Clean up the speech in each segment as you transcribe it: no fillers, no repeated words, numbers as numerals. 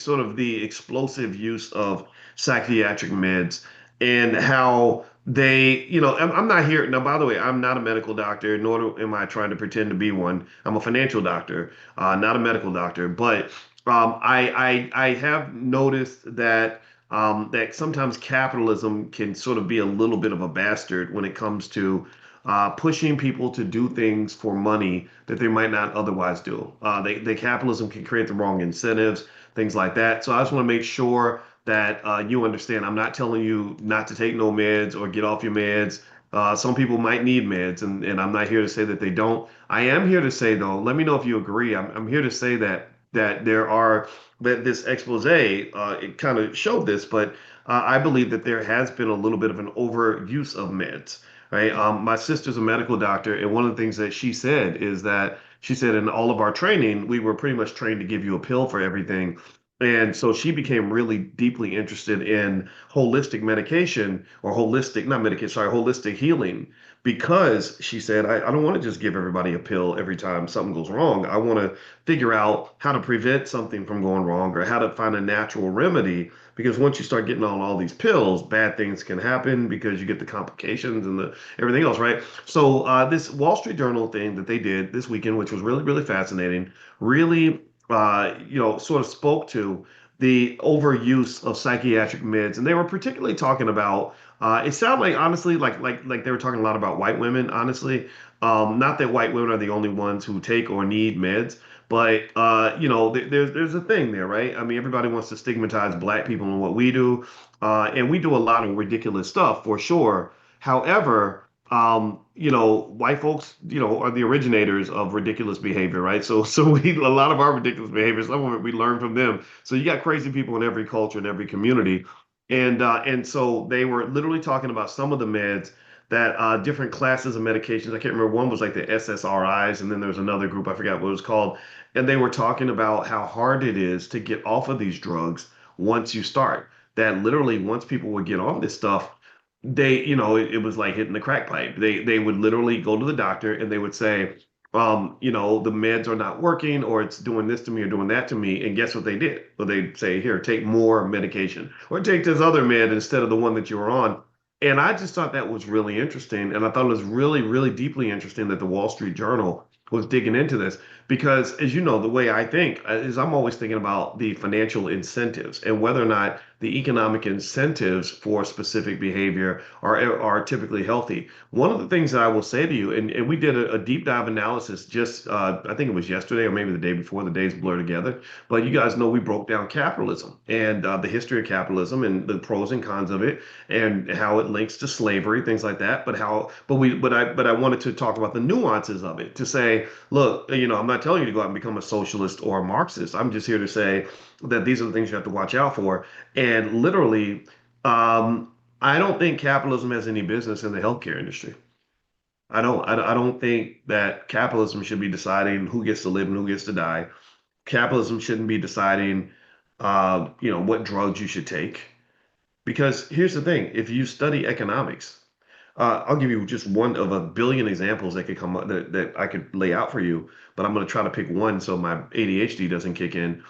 sort of the explosive use of psychiatric meds and how they, I'm not here now. By the way, I'm not a medical doctor, am I trying to pretend to be one. I'm a financial doctor, not a medical doctor. But I have noticed that that sometimes capitalism can sort of be a little bit of a bastard when it comes to pushing people to do things for money that they might not otherwise do. The capitalism can create the wrong incentives, things like that. So I just want to make sure that you understand. I'm not telling you not to take no meds or get off your meds. Some people might need meds, and I'm not here to say that they don't. I am here to say, though, let me know if you agree. I'm here to say that there are that this expose it kind of showed this, but I believe that there has been a little bit of an overuse of meds. Right. My sister's a medical doctor, and one of the things that she said is that she said in all of our training, we were pretty much trained to give you a pill for everything. And so she became really deeply interested in holistic medication or holistic, not medication, sorry, holistic healing, because she said, I don't want to just give everybody a pill every time something goes wrong. I want to figure out how to prevent something from going wrong or how to find a natural remedy. Because once you start getting on all these pills, bad things can happen because you get the complications and the everything else, right? So this Wall Street Journal thing that they did this weekend, which was really, really fascinating, really sort of spoke to the overuse of psychiatric meds, and they were particularly talking about. It sounded like honestly, like they were talking a lot about white women. Honestly, not that white women are the only ones who take or need meds, but there's a thing there, right? I mean, everybody wants to stigmatize black people and what we do, and we do a lot of ridiculous stuff for sure. However, white folks, are the originators of ridiculous behavior, right? So a lot of our ridiculous behavior, some of it we learn from them. So you got crazy people in every culture, in every community. And so they were literally talking about some of the meds that different classes of medications. I can't remember. One was like the SSRIs, and then there was another group, I forgot what it was called. And they were talking about how hard it is to get off of these drugs once you start. That literally, once people would get on this stuff, it was like hitting the crack pipe. They would literally go to the doctor and they would say, the meds are not working, or it's doing this to me or doing that to me. And guess what they did? Well, they'd say, here, take more medication or take this other med instead of the one that you were on. And I just thought that was really interesting. And I thought it was really, really deeply interesting that the Wall Street Journal was digging into this because, as you know, the way I think is I'm always thinking about the financial incentives and whether or not the economic incentives for specific behavior are typically healthy. One of the things that I will say to you, and we did a deep dive analysis just, I think it was yesterday or maybe the day before, the days blur together. But you guys know we broke down capitalism and the history of capitalism and the pros and cons of it and how it links to slavery, things like that. But I wanted to talk about the nuances of it to say, look, I'm not telling you to go out and become a socialist or a Marxist. I'm just here to say that these are the things you have to watch out for. And literally, I don't think capitalism has any business in the healthcare industry. I don't think that capitalism should be deciding who gets to live and who gets to die. Capitalism shouldn't be deciding, what drugs you should take. Because here's the thing: if you study economics, I'll give you just one of a billion examples that could come up that I could lay out for you, but I'm going to try to pick one so my ADHD doesn't kick in.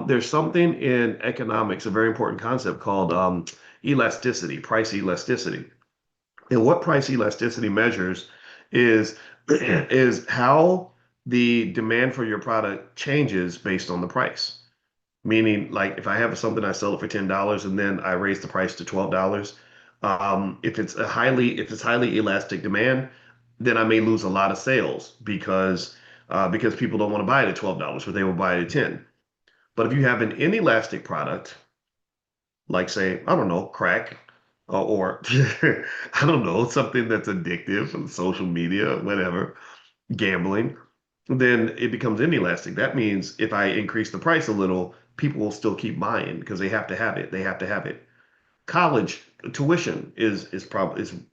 There's something in economics, a very important concept called elasticity, price elasticity. And what price elasticity measures is is how the demand for your product changes based on the price. Meaning, like if I have something, I sell it for $10 and then I raise the price to $12. If it's highly elastic demand, then I may lose a lot of sales because people don't want to buy it at $12, but they will buy it at 10. But if you have an inelastic product, like say, I don't know, crack, or I don't know, something that's addictive, social media, whatever, gambling, then it becomes inelastic. That means if I increase the price a little, people will still keep buying because they have to have it. They have to have it. College tuition is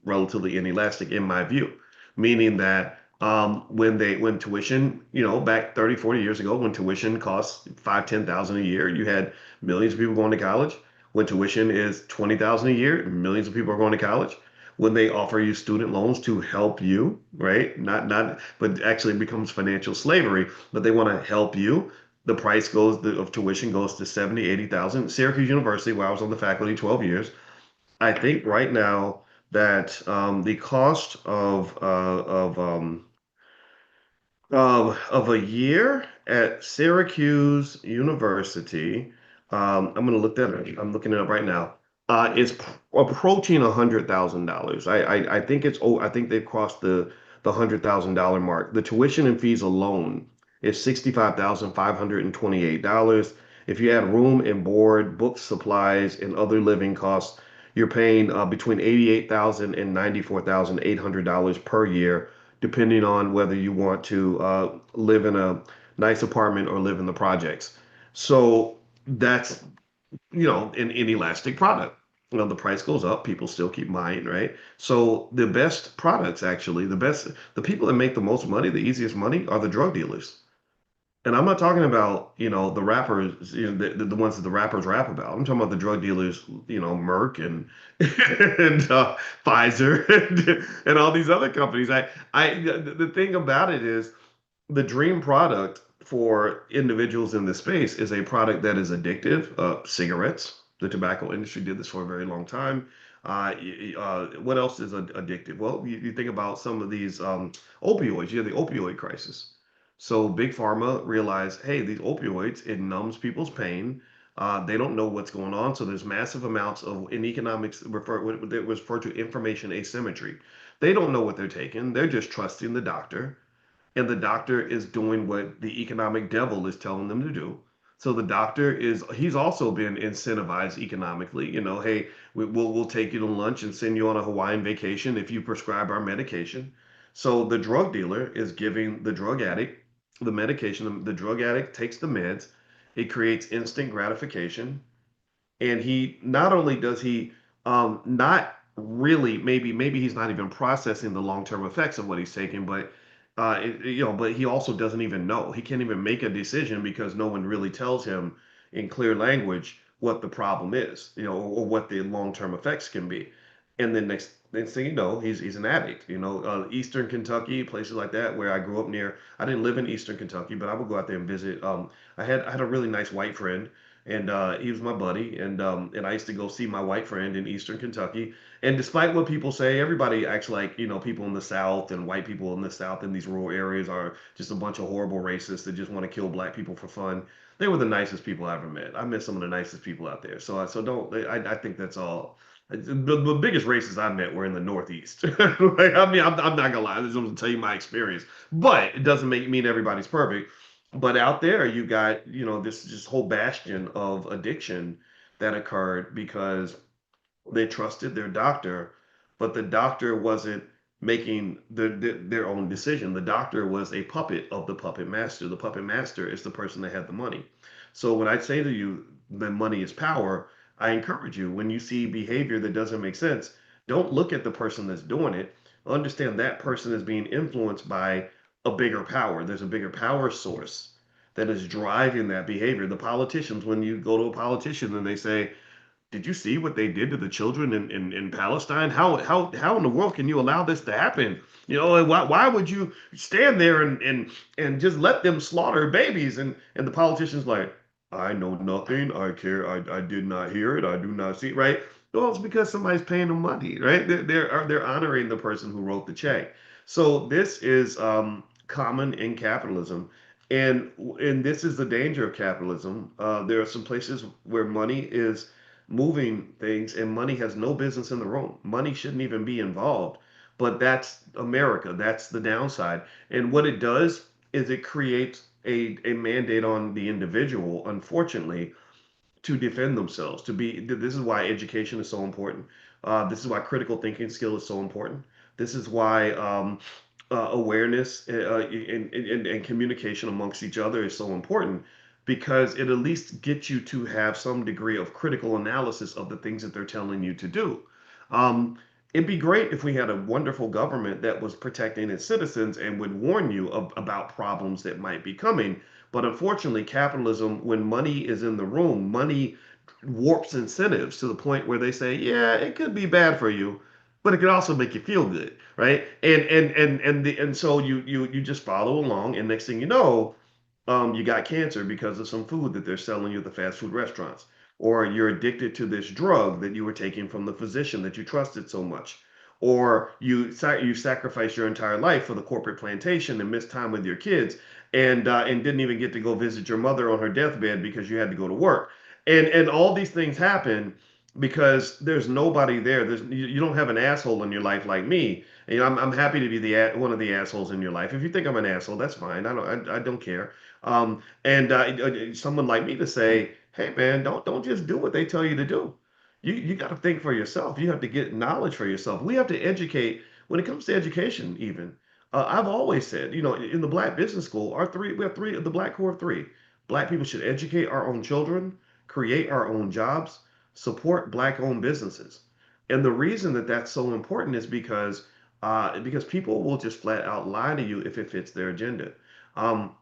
relatively inelastic in my view, meaning that when tuition, back 30, 40 years ago, when tuition costs 5, 10,000 a year, you had millions of people going to college. When tuition is 20,000 a year, millions of people are going to college. When they offer you student loans to help you, right? Not, but actually it becomes financial slavery, but they want to help you. The price of tuition goes to 70, 80,000. Syracuse University, where I was on the faculty 12 years, I think right now that the cost of a year at Syracuse University, I'm going to look that up. I'm looking it up right now. Is approaching $100,000. I think it's oh I think they've crossed the $100,000 mark. The tuition and fees alone is $65,528. If you add room and board, books, supplies, and other living costs, you're paying between $88,000 and $94,800 per year, depending on whether you want to live in a nice apartment or live in the projects. So that's, an inelastic product. The price goes up, people still keep buying, right? So the best products, actually, the people that make the most money, the easiest money, are the drug dealers. And I'm not talking about, the rappers, the ones that the rappers rap about. I'm talking about the drug dealers, Merck and and Pfizer and all these other companies. The thing about it is the dream product for individuals in this space is a product that is addictive. Cigarettes. The tobacco industry did this for a very long time. What else is addictive? Well, you think about some of these opioids. You have the opioid crisis. So Big Pharma realized, hey, these opioids, it numbs people's pain. They don't know what's going on. So there's massive amounts of, in economics, what they refer to information asymmetry. They don't know what they're taking. They're just trusting the doctor, and the doctor is doing what the economic devil is telling them to do. So the doctor he's also been incentivized economically. Hey, we'll take you to lunch and send you on a Hawaiian vacation if you prescribe our medication. So the drug dealer is giving the drug addict the medication. The drug addict takes the meds. It creates instant gratification, and he not only does he not really, maybe he's not even processing the long-term effects of what he's taking, but but he also doesn't even know. He can't even make a decision because no one really tells him in clear language what the problem is, or what the long-term effects can be. And then next thing you know, he's an addict. Eastern Kentucky, places like that where I grew up near. I didn't live in Eastern Kentucky, but I would go out there and visit. I had a really nice white friend, and he was my buddy, and I used to go see my white friend in Eastern Kentucky. And despite what people say, everybody acts like, people in the South and white people in the South in these rural areas are just a bunch of horrible racists that just want to kill black people for fun. They were the nicest people I ever met. I met some of the nicest people out there. So don't. I think that's all. The biggest races I met were in the Northeast. Like, I mean, I'm not gonna lie. I'm just gonna tell you my experience, but it doesn't mean everybody's perfect. But out there, you got, this just whole bastion of addiction that occurred because they trusted their doctor, but the doctor wasn't making their own decision. The doctor was a puppet of the puppet master. The puppet master is the person that had the money. So when I say to you that money is power, I encourage you, when you see behavior that doesn't make sense, don't look at the person that's doing it. Understand that person is being influenced by a bigger power. There's a bigger power source that is driving that behavior. The politicians, when you go to a politician and they say, did you see what they did to the children in Palestine? How in the world can you allow this to happen? And why would you stand there and just let them slaughter babies? And the politician's like, I know nothing. I care. I did not hear it. I do not see it. Right? Well, it's because somebody's paying them money, right? They're honoring the person who wrote the check. So this is common in capitalism. And this is the danger of capitalism. There are some places where money is moving things, and money has no business in the room. Money shouldn't even be involved. But that's America. That's the downside. And what it does is it creates a mandate on the individual, unfortunately, to defend themselves. This is why education is so important. This is why critical thinking skill is so important. This is why awareness and communication amongst each other is so important, because it at least gets you to have some degree of critical analysis of the things that they're telling you to do. Um, it'd be great if we had a wonderful government that was protecting its citizens and would warn you about problems that might be coming. But unfortunately, capitalism, when money is in the room, money warps incentives to the point where they say, yeah, it could be bad for you, but it could also make you feel good, right? And so you just follow along, and next thing you know, you got cancer because of some food that they're selling you at the fast food restaurants, or you're addicted to this drug that you were taking from the physician that you trusted so much, or you sacrificed your entire life for the corporate plantation and missed time with your kids, and didn't even get to go visit your mother on her deathbed because you had to go to work, and all these things happen because there's nobody there. You don't have an asshole in your life like me. And, I'm happy to be one of the assholes in your life. If you think I'm an asshole, that's fine. I don't care. And someone like me to say, hey man, don't just do what they tell you to do. You got to think for yourself. You have to get knowledge for yourself. We have to educate when it comes to education. Even I've always said, in the Black Business School, we have three of the Black core of three. Black people should educate our own children, create our own jobs, support Black-owned businesses. And the reason that that's so important is because people will just flat out lie to you if it fits their agenda. Um,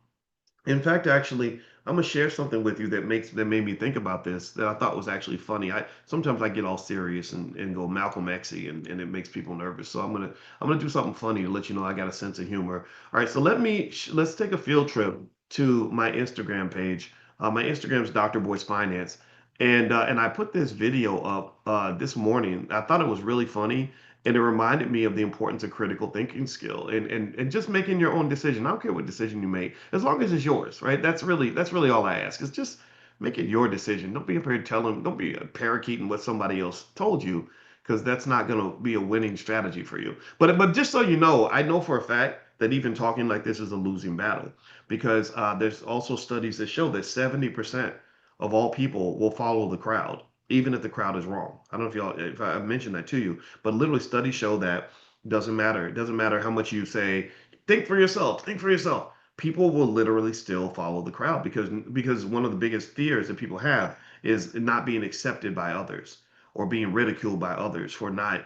in fact, actually, I'm gonna share something with you that made me think about this that I thought was actually funny. I sometimes I get all serious and go Malcolm Xy and it makes people nervous. So I'm gonna do something funny to let you know I got a sense of humor. All right, so let's take a field trip to my Instagram page. My Instagram is Dr. Boyce Finance, and I put this video up this morning. I thought it was really funny, and it reminded me of the importance of critical thinking skill and just making your own decision. I don't care what decision you make, as long as it's yours, right? That's really all I ask is just make it your decision. Don't be up here telling, don't be parakeeting what somebody else told you, because that's not going to be a winning strategy for you. But just so you know, I know for a fact that even talking like this is a losing battle, because there's also studies that show that 70% of all people will follow the crowd, even if the crowd is wrong. I don't know if I mentioned that to you, but literally studies show that doesn't matter. It doesn't matter how much you say, think for yourself, think for yourself. People will literally still follow the crowd because one of the biggest fears that people have is not being accepted by others or being ridiculed by others for not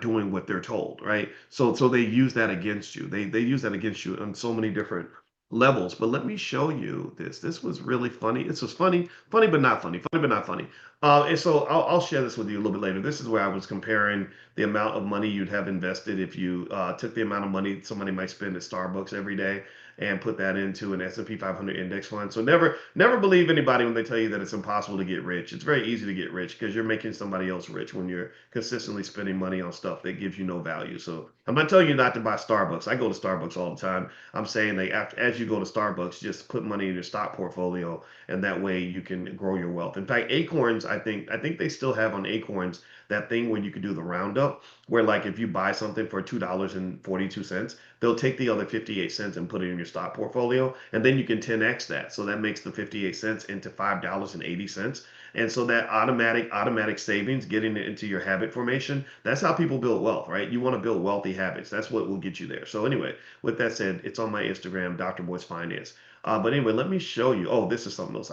doing what they're told, right? So they use that against you. They use that against you on so many different levels. But let me show you this. This was really funny. This was funny but not funny, funny but not funny. And so I'll share this with you a little bit later. This is where I was comparing the amount of money you'd have invested if you took the amount of money somebody might spend at Starbucks every day and put that into an S&P 500 index fund. So never believe anybody when they tell you that it's impossible to get rich. It's very easy to get rich because you're making somebody else rich when you're consistently spending money on stuff that gives you no value. So I'm not telling you not to buy Starbucks. I go to Starbucks all the time. I'm saying that as you go to Starbucks, just put money in your stock portfolio, and that way you can grow your wealth. In fact, Acorns, I think they still have on Acorns that thing where you could do the roundup, where like if you buy something for $2.42, they'll take the other 58 cents and put it in your stock portfolio, and then you can 10x that. So that makes the 58 cents into $5.80. And so that automatic savings, getting it into your habit formation, that's how people build wealth, right? You want to build wealthy habits. That's what will get you there. So anyway, with that said, it's on my Instagram, Dr. Boyce Finance. But anyway, let me show you. Oh, this is something else.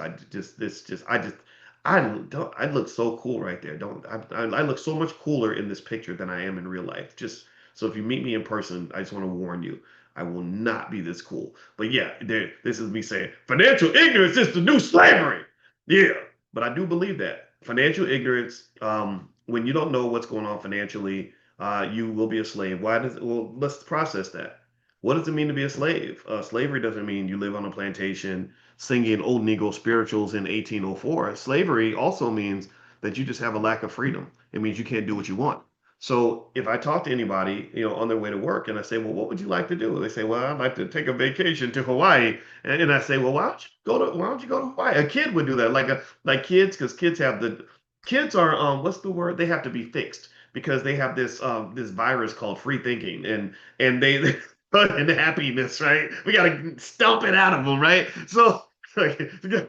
I don't. I look so cool right there. Don't I look so much cooler in this picture than I am in real life. Just so if you meet me in person, I just want to warn you, I will not be this cool. But yeah, this is me saying financial ignorance is the new slavery. Yeah, but I do believe that financial ignorance, when you don't know what's going on financially, you will be a slave. Why does well? Let's process that. What does it mean to be a slave? Slavery doesn't mean you live on a plantation singing old Negro spirituals in 1804. Slavery also means that you just have a lack of freedom. It means you can't do what you want. So if I talk to anybody, on their way to work, and I say, well, what would you like to do? They say, well, I'd like to take a vacation to Hawaii. And I say, well, why don't you go to Hawaii? A kid would do that, like kids, because kids are what's the word? They have to be fixed because they have this virus called free thinking, and they and happiness, right? We gotta stomp it out of them, right? So like,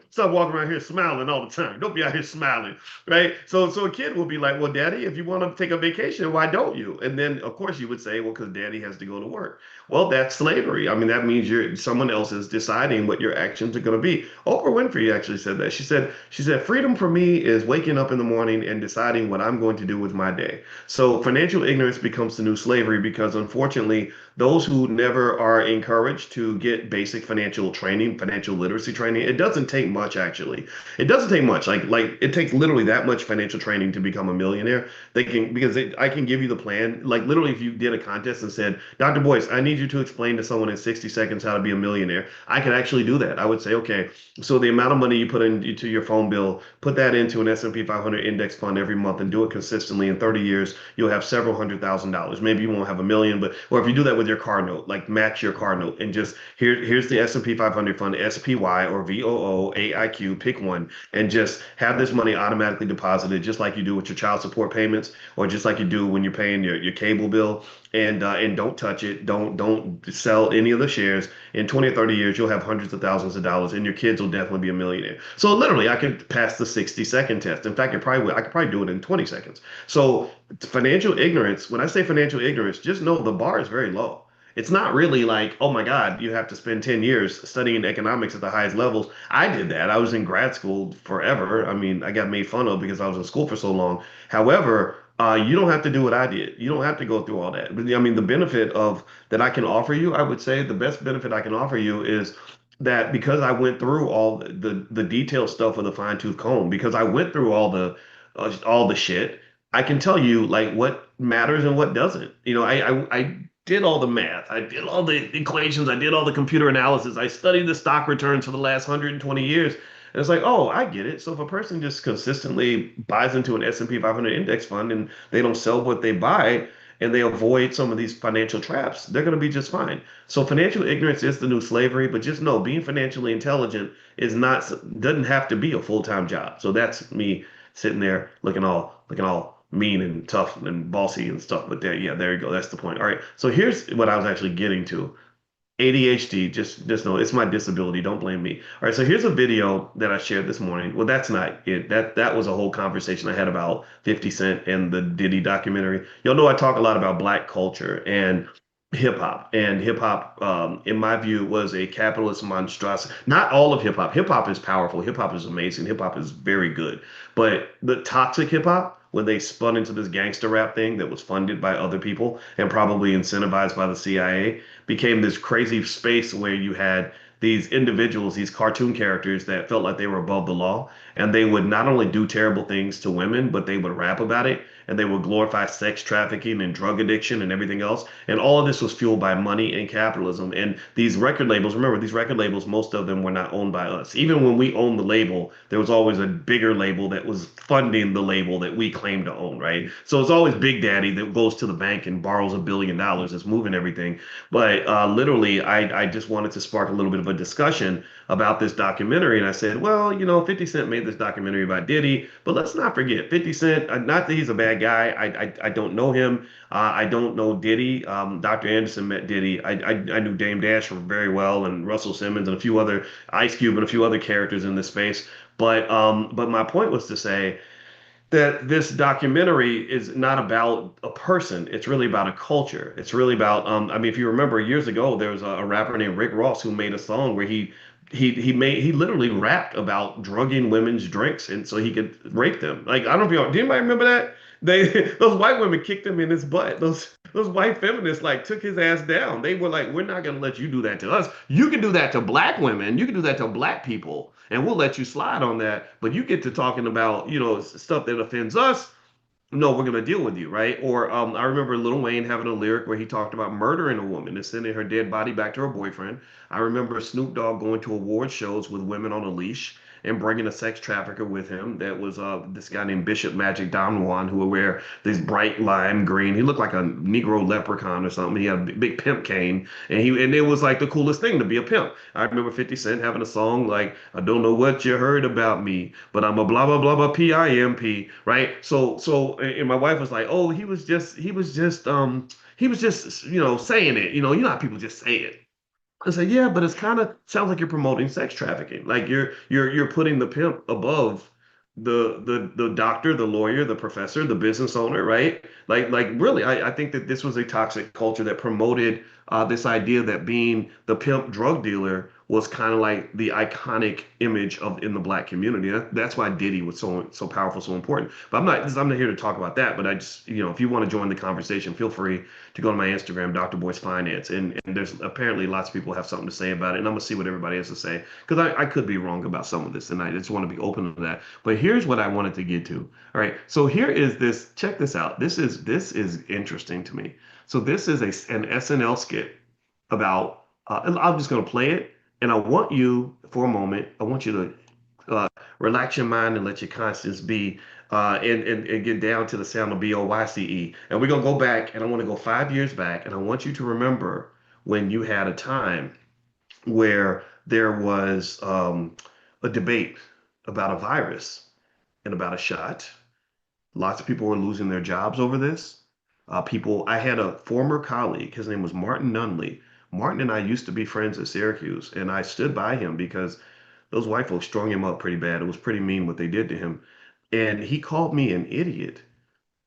stop walking around here smiling all the time. Don't be out here smiling, right? So a kid will be like, well, Daddy, if you want to take a vacation, why don't you? And then of course you would say, well, because Daddy has to go to work. Well, that's slavery. I mean, that means someone else is deciding what your actions are going to be. Oprah Winfrey actually said that. She said freedom for me is waking up in the morning and deciding what I'm going to do with my day. So financial ignorance becomes the new slavery because unfortunately, those who never are encouraged to get basic financial training, financial literacy training, training. It doesn't take much, actually. It doesn't take much. Like it takes literally that much financial training to become a millionaire. They can because I can give you the plan. Like literally, if you did a contest and said, Dr. Boyce, I need you to explain to someone in 60 seconds how to be a millionaire, I can actually do that. I would say, okay, so the amount of money you put into your phone bill, put that into an S&P 500 index fund every month and do it consistently. In 30 years, you'll have several $100,000. Maybe you won't have a million, but or if you do that with your car note, like match your car note and just here's the S&P 500 fund, SPY or VOO, pick one, and just have this money automatically deposited, just like you do with your child support payments, or just like you do when you're paying your cable bill. And don't touch it. Don't sell any of the shares. In 20 or 30 years, you'll have hundreds of thousands of dollars, and your kids will definitely be a millionaire. So literally, I could pass the 60-second test. In fact, I could probably do it in 20 seconds. So financial ignorance. When I say financial ignorance, just know the bar is very low. It's not really like, oh my God, you have to spend 10 years studying economics at the highest levels. I did that. I was in grad school forever. I mean, I got made fun of because I was in school for so long. However, you don't have to do what I did. You don't have to go through all that. But I mean, the benefit of that I can offer you, I would say the best benefit I can offer you is that because I went through all the detailed stuff with a fine tooth comb, because I went through all the shit, I can tell you like what matters and what doesn't. I did all the math, I did all the equations, I did all the computer analysis, I studied the stock returns for the last 120 years. And it's like, oh, I get it. So if a person just consistently buys into an S&P 500 index fund and they don't sell what they buy and they avoid some of these financial traps, they're going to be just fine. So financial ignorance is the new slavery, but just know being financially intelligent is not doesn't have to be a full-time job. So that's me sitting there looking all mean and tough and bossy and stuff. But there, yeah, there you go. That's the point. All right. So here's what I was actually getting to. ADHD, just know it's my disability. Don't blame me. All right, so here's a video that I shared this morning. Well, that's not it. That was a whole conversation I had about 50 Cent and the Diddy documentary. Y'all know I talk a lot about black culture and hip hop. And hip hop, in my view, was a capitalist monstrosity. Not all of hip hop. Hip hop is powerful. Hip hop is amazing. Hip hop is very good. But the toxic hip hop, when they spun into this gangster rap thing that was funded by other people and probably incentivized by the CIA, became this crazy space where you had these individuals, these cartoon characters that felt like they were above the law, and they would not only do terrible things to women, but they would rap about it, and they would glorify sex trafficking and drug addiction and everything else. And all of this was fueled by money and capitalism. And these record labels, remember, these record labels, most of them were not owned by us. Even when we owned the label, there was always a bigger label that was funding the label that we claimed to own, right? So it's always Big Daddy that goes to the bank and borrows $1 billion, that's moving everything. But literally, I just wanted to spark a little bit of a discussion about this documentary. And I said, well, 50 Cent made this documentary about Diddy, but let's not forget 50 Cent, not that he's a bad guy. I don't know him. I don't know Diddy. Dr. Anderson met Diddy. I knew Dame Dash very well, and Russell Simmons and a few other, Ice Cube and a few other characters in this space. But my point was to say that this documentary is not about a person. It's really about a culture. It's really about, I mean, if you remember years ago, there was a rapper named Rick Ross who made a song where he literally rapped about drugging women's drinks and so he could rape them. Like, I don't know if y'all, do anybody remember that? Those white women kicked him in his butt. Those white feminists like took his ass down. They were like, we're not gonna let you do that to us. You can do that to black women. You can do that to black people, and we'll let you slide on that. But you get to talking about, stuff that offends us. No, we're gonna deal with you, right? Or I remember Lil Wayne having a lyric where he talked about murdering a woman and sending her dead body back to her boyfriend. I remember Snoop Dogg going to award shows with women on a leash and bringing a sex trafficker with him. That was this guy named Bishop Magic Don Juan, who would wear this bright lime green. He looked like a Negro leprechaun or something. He had a big pimp cane, and it was like the coolest thing to be a pimp. I remember 50 Cent having a song like, I don't know what you heard about me, but I'm a blah blah blah blah PIMP, right? And my wife was like, oh, he was just saying it. You know how people just say it. I say, yeah, but it's kind of sounds like you're promoting sex trafficking. Like you're putting the pimp above the doctor, the lawyer, the professor, the business owner, right? Like really, I think that this was a toxic culture that promoted this idea that being the pimp drug dealer was kind of like the iconic image of in the black community. That's why Diddy was so powerful, so important. But I'm not here to talk about that. But I just, if you want to join the conversation, feel free to go to my Instagram, Dr. Boyce Finance, and there's apparently lots of people have something to say about it, and I'm gonna see what everybody has to say because I could be wrong about some of this, and I just want to be open to that. But here's what I wanted to get to. All right, so here is this. Check this out. This is interesting to me. So this is an SNL skit about. I'm just gonna play it. And I want you, for a moment, I want you to relax your mind and let your conscience be, and get down to the sound of BOYCE. And we're going to go back, and I want to go 5 years back, and I want you to remember when you had a time where there was a debate about a virus and about a shot. Lots of people were losing their jobs over this. I had a former colleague, his name was Martin Nunley. Martin and I used to be friends at Syracuse, and I stood by him because those white folks strung him up pretty bad. It was pretty mean what they did to him. And he called me an idiot,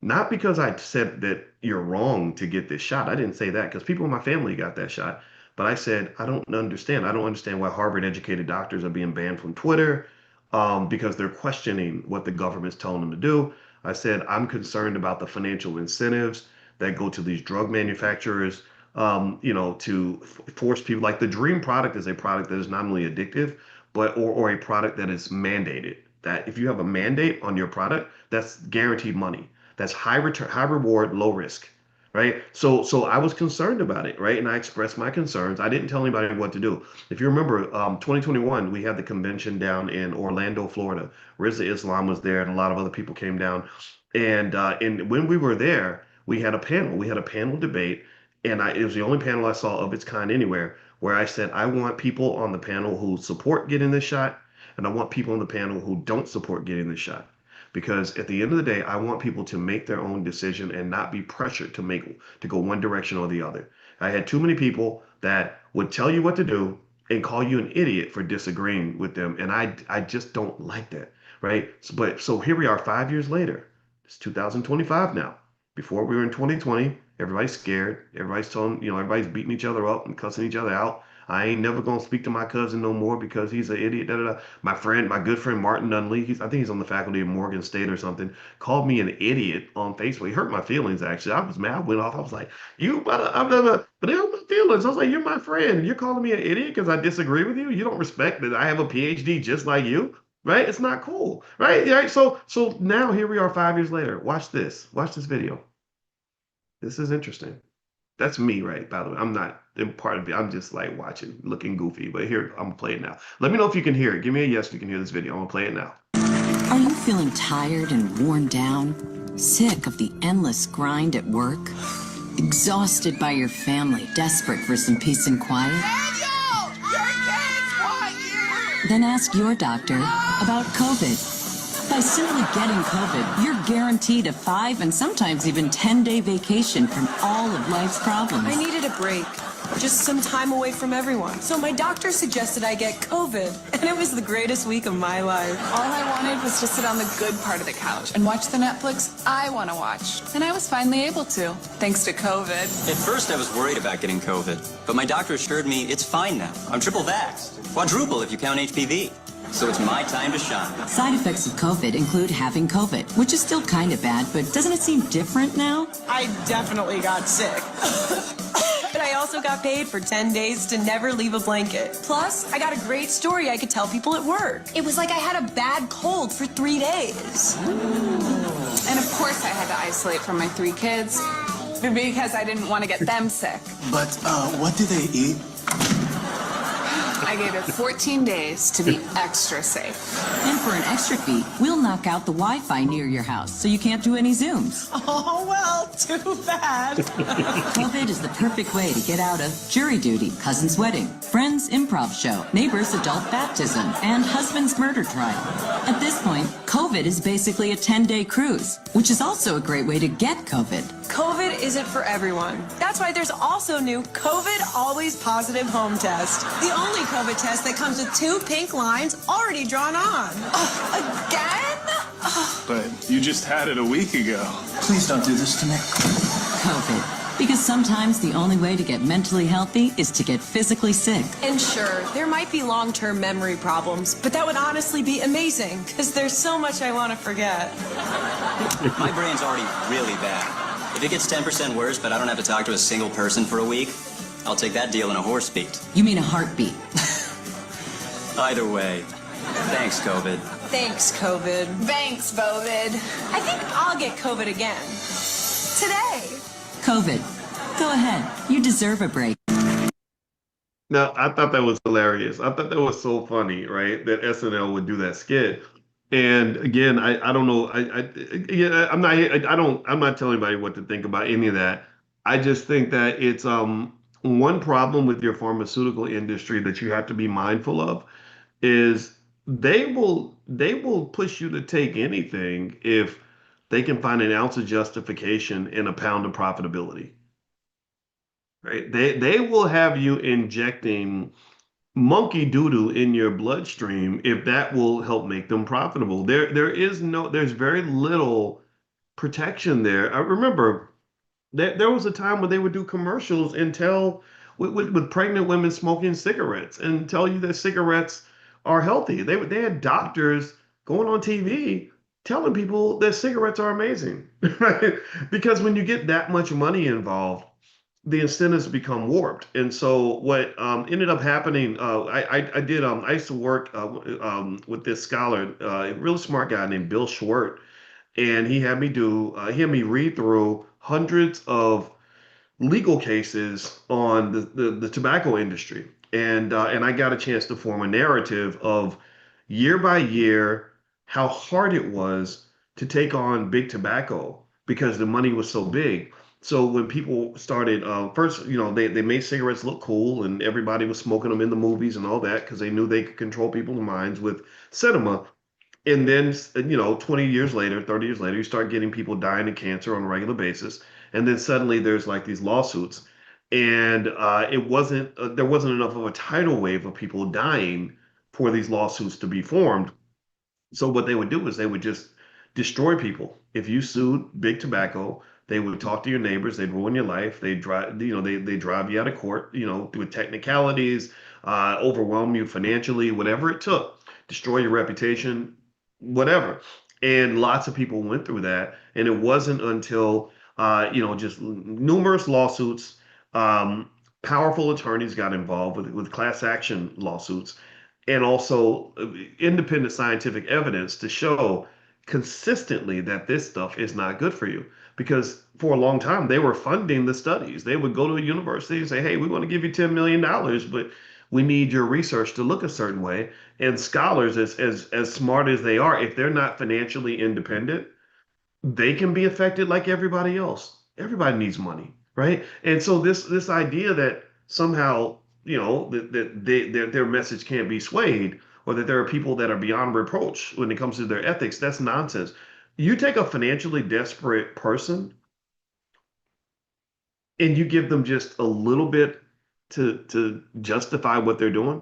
not because I said that you're wrong to get this shot. I didn't say that because people in my family got that shot. But I said, I don't understand. I don't understand why Harvard-educated doctors are being banned from Twitter because they're questioning what the government's telling them to do. I said, I'm concerned about the financial incentives that go to these drug manufacturers to force people. Like the dream product is a product that is not only addictive, but or a product that is mandated. That if you have a mandate on your product, that's guaranteed money. That's high return, high reward, low risk, right? So I was concerned about it, right? And I expressed my concerns. I didn't tell anybody what to do. If you remember, 2021, we had the convention down in Orlando, Florida. Rizza Islam was there, and a lot of other people came down. And when we were there, we had a panel. We had a panel debate. And it was the only panel I saw of its kind anywhere where I said, I want people on the panel who support getting this shot, and I want people on the panel who don't support getting this shot. Because at the end of the day, I want people to make their own decision and not be pressured to go one direction or the other. I had too many people that would tell you what to do and call you an idiot for disagreeing with them. And I just don't like that, right? So here we are 5 years later. It's 2025 now. Before we were in 2020, everybody's scared. Everybody's telling, everybody's beating each other up and cussing each other out. I ain't never gonna speak to my cousin no more because he's an idiot. Da, da, da. My good friend Martin Nunley, I think he's on the faculty of Morgan State or something, called me an idiot on Facebook. He hurt my feelings actually. I was mad. I went off. I was like, but they hurt my feelings. I was like, you're my friend. You're calling me an idiot because I disagree with you. You don't respect that I have a PhD just like you. Right? It's not cool. Right? Right. So now here we are 5 years later. Watch this. Watch this video. This is interesting. That's me, right? By the way, I'm not part of it. I'm just like watching, looking goofy. But here, I'm gonna play it now. Let me know if you can hear it. Give me a yes if you can hear this video. I'm gonna play it now. Are you feeling tired and worn down? Sick of the endless grind at work? Exhausted by your family, desperate for some peace and quiet? Daniel! Your kids want you! Then ask your doctor about COVID. By simply getting COVID, you're guaranteed a 5 and sometimes even 10-day vacation from all of life's problems. I needed a break. Just some time away from everyone. So my doctor suggested I get COVID, and it was the greatest week of my life. All I wanted was to sit on the good part of the couch and watch the Netflix I want to watch. And I was finally able to, thanks to COVID. At first, I was worried about getting COVID, but my doctor assured me it's fine now. I'm triple vaxxed, quadruple if you count HPV. So it's my time to shine. Side effects of COVID include having COVID, which is still kind of bad, but doesn't it seem different now? I definitely got sick. But I also got paid for 10 days to never leave a blanket. Plus, I got a great story I could tell people at work. It was like I had a bad cold for 3 days. And of course I had to isolate from my 3 kids because I didn't want to get them sick. But what do they eat? I gave it 14 days to be extra safe. And for an extra fee, we'll knock out the Wi-Fi near your house so you can't do any Zooms. Oh, well, too bad. COVID is the perfect way to get out of jury duty, cousin's wedding, friend's improv show, neighbor's adult baptism, and husband's murder trial. At this point, COVID is basically a 10-day cruise, which is also a great way to get COVID. COVID isn't for everyone. That's why there's also new COVID Always Positive Home Test. The only COVID test that comes with 2 pink lines already drawn on. Again? But you just had it a week ago. Please don't do this to me. COVID. Because sometimes the only way to get mentally healthy is to get physically sick. And sure, there might be long-term memory problems, but that would honestly be amazing, because there's so much I want to forget. My brain's already really bad. If it gets 10% worse, but I don't have to talk to a single person for a week, I'll take that deal in a horse beat. You mean a heartbeat. Either way, thanks, COVID. Thanks, COVID. Thanks, Bovid. I think I'll get COVID again. Today. COVID. Go ahead. You deserve a break. Now, I thought that was hilarious. I thought that was so funny, right? That SNL would do that skit. And again, I don't know. Yeah, I'm not telling anybody what to think about any of that. I just think that it's one problem with your pharmaceutical industry that you have to be mindful of is they will push you to take anything if they can find an ounce of justification in a pound of profitability. Right? They will have you injecting monkey doodle in your bloodstream if that will help make them profitable. There's very little protection there. I remember there was a time when they would do commercials and tell with pregnant women smoking cigarettes and tell you that cigarettes are healthy. They had doctors going on TV telling people that cigarettes are amazing, right? Because when you get that much money involved, the incentives become warped. And so what ended up happening, I used to work with this scholar, a really smart guy named Bill Schwert, and he had me read through hundreds of legal cases on the tobacco industry. And I got a chance to form a narrative of year by year how hard it was to take on big tobacco because the money was so big. So when people started, first, they made cigarettes look cool and everybody was smoking them in the movies and all that because they knew they could control people's minds with cinema. And then, 20 years later, 30 years later, you start getting people dying of cancer on a regular basis. And then suddenly there's like these lawsuits. And there wasn't enough of a tidal wave of people dying for these lawsuits to be formed. So what they would do is they would just destroy people. If you sued big tobacco, they would talk to your neighbors, they'd ruin your life, they'd drive, they drive you out of court, with technicalities, overwhelm you financially, whatever it took, destroy your reputation, whatever. And lots of people went through that. And it wasn't until, just numerous lawsuits, powerful attorneys got involved with class action lawsuits, and also independent scientific evidence to show consistently that this stuff is not good for you. Because for a long time, they were funding the studies. They would go to a university and say, hey, we want to give you $10 million, but we need your research to look a certain way. And scholars, as smart as they are, if they're not financially independent, they can be affected like everybody else. Everybody needs money, right? And so this idea that somehow, their message can't be swayed, or that there are people that are beyond reproach when it comes to their ethics, that's nonsense. You take a financially desperate person and you give them just a little bit to justify what they're doing.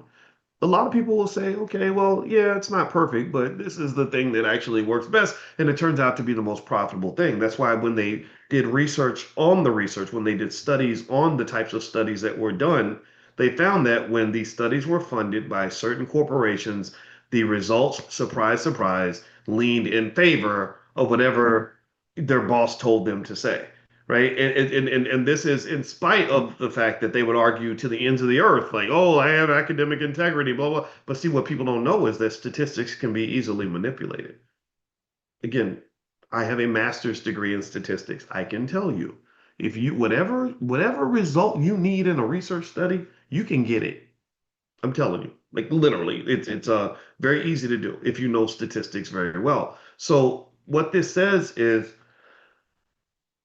A lot of people will say, okay, well, yeah, it's not perfect, but this is the thing that actually works best. And it turns out to be the most profitable thing. That's why when they did research on the research, when they did studies on the types of studies that were done, they found that when these studies were funded by certain corporations, the results, surprise, surprise, leaned in favor of whatever their boss told them to say. Right. And this is in spite of the fact that they would argue to the ends of the earth, like, oh, I have academic integrity, blah, blah. But see, what people don't know is that statistics can be easily manipulated. Again, I have a master's degree in statistics. I can tell you, if you whatever result you need in a research study, you can get it. I'm telling you, like literally, it's very easy to do if you know statistics very well. So what this says is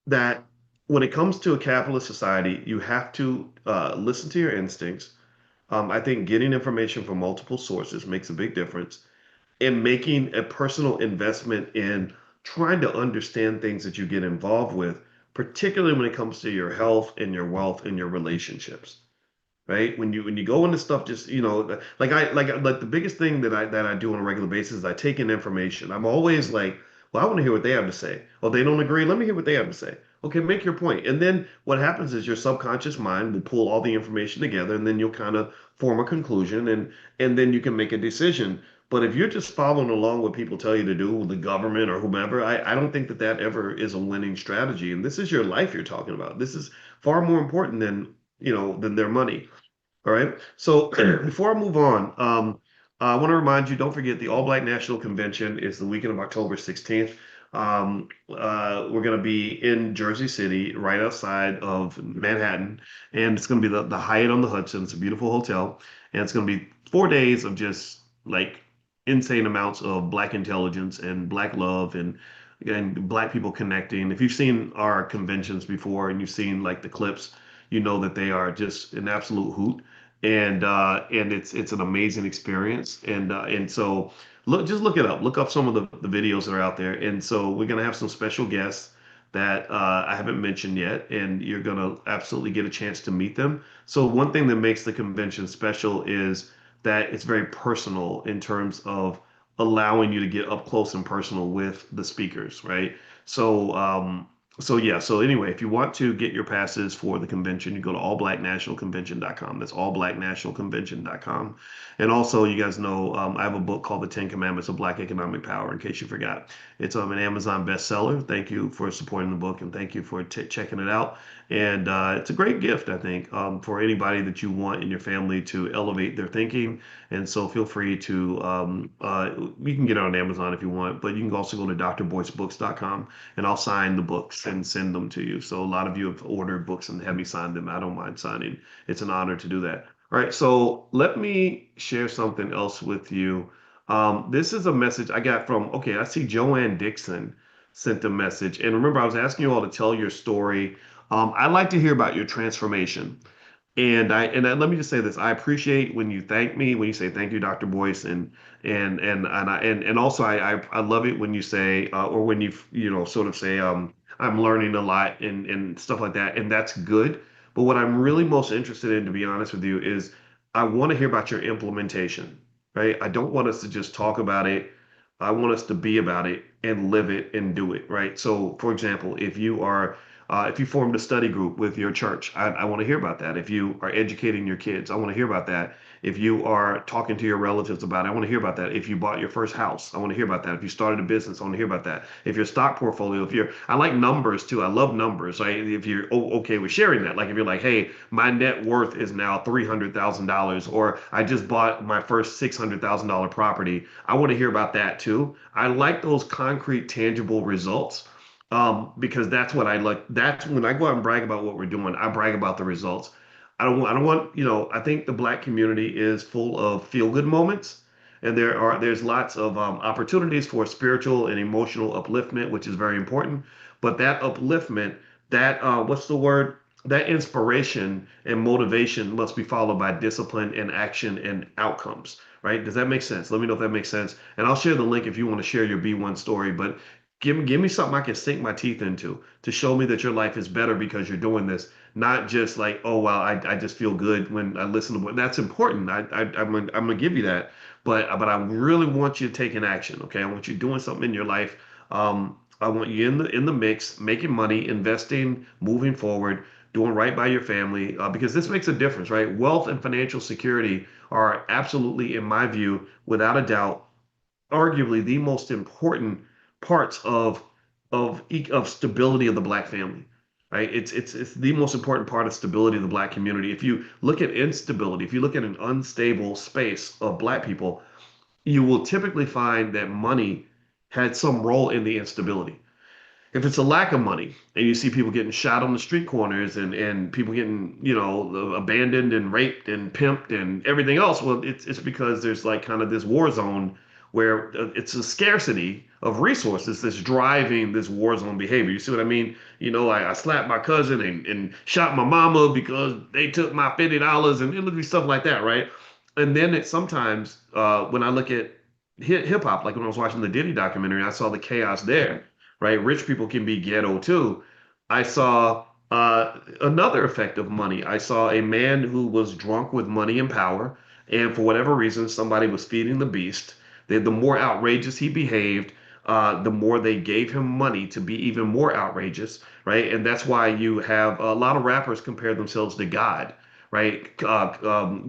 that when it comes to a capitalist society, you have to listen to your instincts. I think getting information from multiple sources makes a big difference, and making a personal investment in trying to understand things that you get involved with, particularly when it comes to your health and your wealth and your relationships. Right? When you go into stuff, just like the biggest thing that I do on a regular basis is I take in information. I'm always like, well, I want to hear what they have to say. Oh, they don't agree. Let me hear what they have to say. Okay, make your point. And then what happens is your subconscious mind will pull all the information together, and then you'll kind of form a conclusion, and then you can make a decision. But if you're just following along what people tell you to do, the government or whomever, I don't think that that ever is a winning strategy. And this is your life you're talking about. This is far more important than, than their money. All right. So before I move on, I want to remind you, don't forget the All Black National Convention is the weekend of October 16th. We're going to be in Jersey City, right outside of Manhattan, and it's going to be the Hyatt on the Hudson. It's a beautiful hotel, and it's going to be 4 days of just like insane amounts of Black intelligence and Black love and Black people connecting. If you've seen our conventions before and you've seen like the clips, you know that they are just an absolute hoot, and it's an amazing experience, and so look it up, look up some of the videos that are out there, and so we're gonna have some special guests that I haven't mentioned yet, and you're gonna absolutely get a chance to meet them. So one thing that makes the convention special is that it's very personal in terms of allowing you to get up close and personal with the speakers, right? So so yeah, so anyway, if you want to get your passes for the convention, you go to allblacknationalconvention.com. That's allblacknationalconvention.com. And also, you guys know I have a book called The 10 Commandments of Black Economic Power, in case you forgot. It's an Amazon bestseller. Thank you for supporting the book, and thank you for checking it out. And it's a great gift, I think, for anybody that you want in your family to elevate their thinking. And so feel free to, you can get it on Amazon if you want, but you can also go to drboycebooks.com, and I'll sign the books and send them to you. So a lot of you have ordered books and have me sign them. I don't mind signing. It's an honor to do that. All right, so let me share something else with you. This is a message I got from, okay, I see Joanne Dixon sent a message. And remember, I was asking you all to tell your story. I'd like to hear about your transformation. Let me just say this. I appreciate when you thank me, when you say thank you, Dr. Boyce, and also I love it when you say or when you sort of say I'm learning a lot and stuff like that, and that's good. But what I'm really most interested in, to be honest with you, is I want to hear about your implementation, right? I don't want us to just talk about it. I want us to be about it and live it and do it, right? So, for example, if you formed a study group with your church, I want to hear about that. If you are educating your kids, I want to hear about that. If you are talking to your relatives about it, I want to hear about that. If you bought your first house, I want to hear about that. If you started a business, I want to hear about that. If your stock portfolio, I like numbers too. I love numbers. Right? If you're okay with sharing that, like if you're like, hey, my net worth is now $300,000, or I just bought my first $600,000 property, I want to hear about that too. I like those concrete, tangible results, because that's what I like. That's when I go out and brag about what we're doing. I brag about the results. I don't want, I think the Black community is full of feel-good moments, and there's lots of opportunities for spiritual and emotional upliftment, which is very important. But that upliftment, that what's the word? That inspiration and motivation must be followed by discipline and action and outcomes, right? Does that make sense? Let me know if that makes sense. And I'll share the link if you want to share your B1 story. But give me something I can sink my teeth into to show me that your life is better because you're doing this, not just like, oh well, I just feel good when I listen to what. That's important. I'm gonna give you that, but I really want you taking action. Okay, I want you doing something in your life. I want you in the mix, making money, investing, moving forward, doing right by your family, because this makes a difference, right? Wealth and financial security are absolutely, in my view, without a doubt, arguably the most important parts of stability of the Black family, right? It's the most important part of stability of the Black community. If you look at instability, if you look at an unstable space of Black people, you will typically find that money had some role in the instability. If it's a lack of money and you see people getting shot on the street corners and people getting, abandoned and raped and pimped and everything else, well, it's because there's like kind of this war zone where it's a scarcity of resources that's driving this war zone behavior. You see what I mean? I slapped my cousin and shot my mama because they took my $50, and it would be stuff like that, right? And then it sometimes, when I look at hip hop, like when I was watching the Diddy documentary, I saw the chaos there, right? Rich people can be ghetto too. I saw another effect of money. I saw a man who was drunk with money and power, and for whatever reason, somebody was feeding the beast. The more outrageous he behaved, the more they gave him money to be even more outrageous, right? And that's why you have a lot of rappers compare themselves to God, right?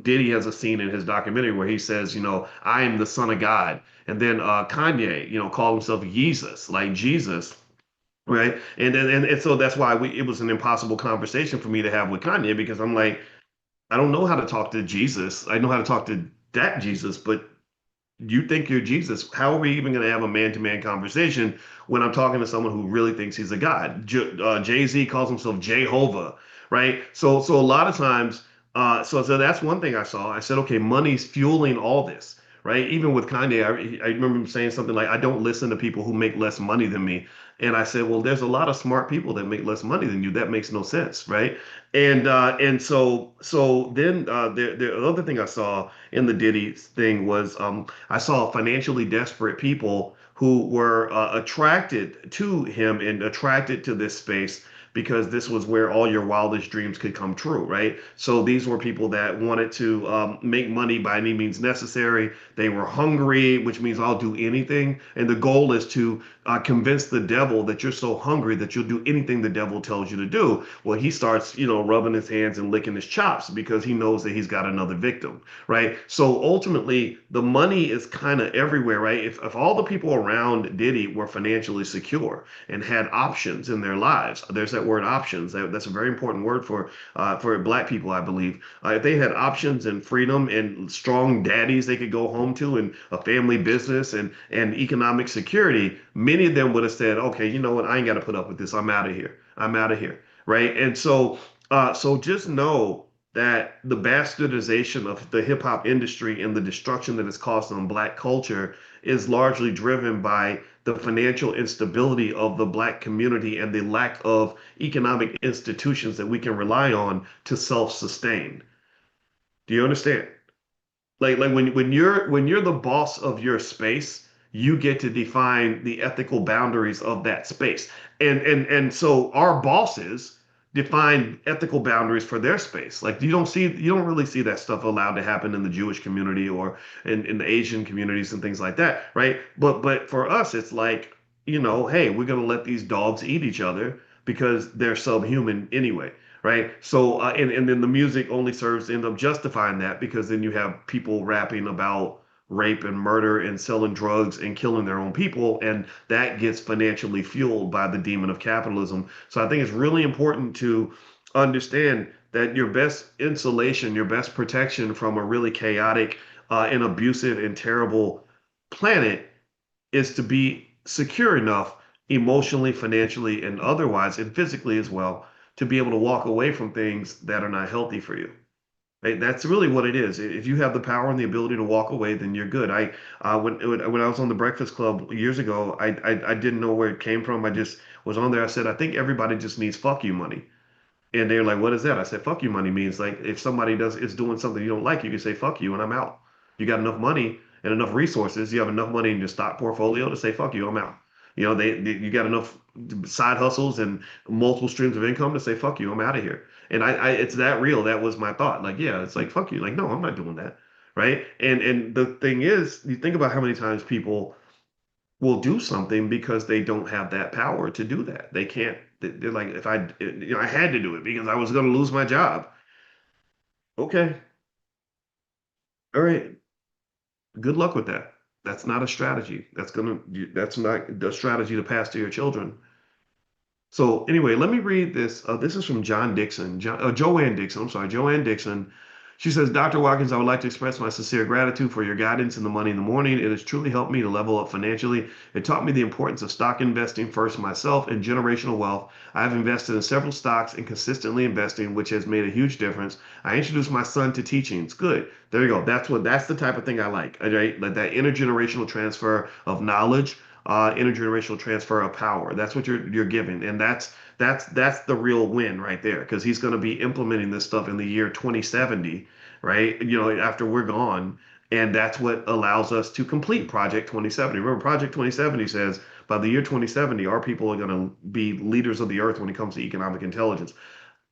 Diddy has a scene in his documentary where he says, I am the son of God. And then Kanye, called himself Jesus, like Jesus, right? And so that's why it was an impossible conversation for me to have with Kanye because I'm like, I don't know how to talk to Jesus. I know how to talk to that Jesus, but you think you're Jesus. How are we even going to have a man-to-man conversation when I'm talking to someone who really thinks he's a god? Jay-Z calls himself Jehovah, right? So a lot of times, so that's one thing I saw. I said, okay, money's fueling all this, right? Even with Kanye, I remember him saying something like, I don't listen to people who make less money than me. And I said, well, there's a lot of smart people that make less money than you. That makes no sense, right? And so then the other thing I saw in the Diddy thing was I saw financially desperate people who were attracted to him and attracted to this space because this was where all your wildest dreams could come true, right? So these were people that wanted to make money by any means necessary. They were hungry, which means I'll do anything. And the goal is to convince the devil that you're so hungry that you'll do anything the devil tells you to do. Well, he starts, rubbing his hands and licking his chops because he knows that he's got another victim, right? So ultimately, the money is kind of everywhere, right? If all the people around Diddy were financially secure and had options in their lives, there's that word options. That's a very important word for Black people, I believe. If they had options and freedom and strong daddies they could go home to and a family business and economic security, many of them would have said, okay, you know what? I ain't got to put up with this. I'm out of here. I'm out of here. Right. And so just know that the bastardization of the hip hop industry and the destruction that it's caused on Black culture is largely driven by the financial instability of the Black community and the lack of economic institutions that we can rely on to self-sustain. Do you understand? Like when you're the boss of your space, you get to define the ethical boundaries of that space. And so our bosses define ethical boundaries for their space. Like you don't really see that stuff allowed to happen in the Jewish community or in the Asian communities and things like that, right? But for us, it's like, hey, we're gonna let these dogs eat each other because they're subhuman anyway, right? So and then the music only serves to end up justifying that because then you have people rapping about rape and murder and selling drugs and killing their own people, and that gets financially fueled by the demon of capitalism. So I think it's really important to understand that your best insulation, your best protection from a really chaotic and abusive and terrible planet is to be secure enough emotionally, financially, and otherwise, and physically as well, to be able to walk away from things that are not healthy for you. Right? That's really what it is. If you have the power and the ability to walk away, then you're good. When I was on the Breakfast Club years ago, I didn't know where it came from. I just was on there. I said, I think everybody just needs fuck you money. And they were like, what is that? I said, fuck you money means like if somebody is doing something you don't like, you can say fuck you and I'm out. You got enough money and enough resources. You have enough money in your stock portfolio to say fuck you, I'm out. You got enough side hustles and multiple streams of income to say fuck you, I'm out of here. And it's that real. That was my thought. Like, yeah, it's like fuck you. Like, no, I'm not doing that. Right. And the thing is, you think about how many times people will do something because they don't have that power to do that. They can't. They're like, if I had to do it because I was going to lose my job. Okay, all right. Good luck with that. That's not a strategy. That's not the strategy to pass to your children. So anyway, let me read this. This is from Joanne Dixon. I'm sorry, Joanne Dixon. She says, Dr. Watkins, I would like to express my sincere gratitude for your guidance in the money in the morning. It has truly helped me to level up financially. It taught me the importance of stock investing first myself and generational wealth. I have invested in several stocks and consistently investing, which has made a huge difference. I introduced my son to teachings. Good. There you go. That's the type of thing I like. Right? Like that intergenerational transfer of knowledge, intergenerational transfer of power. That's what you're giving. And that's the real win right there, because he's going to be implementing this stuff in the year 2070, right? After we're gone. And that's what allows us to complete Project 2070. Remember, Project 2070 says by the year 2070, our people are going to be leaders of the earth when it comes to economic intelligence.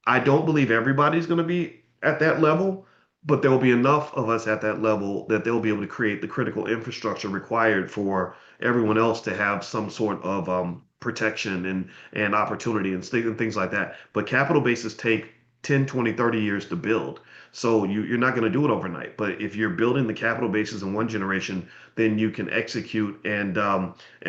I don't believe everybody's going to be at that level, but there will be enough of us at that level that they'll be able to create the critical infrastructure required for everyone else to have some sort of protection and opportunity and things like that. But capital bases take 10, 20, 30 years to build. So you're not going to do it overnight. But if you're building the capital bases in one generation, then you can execute and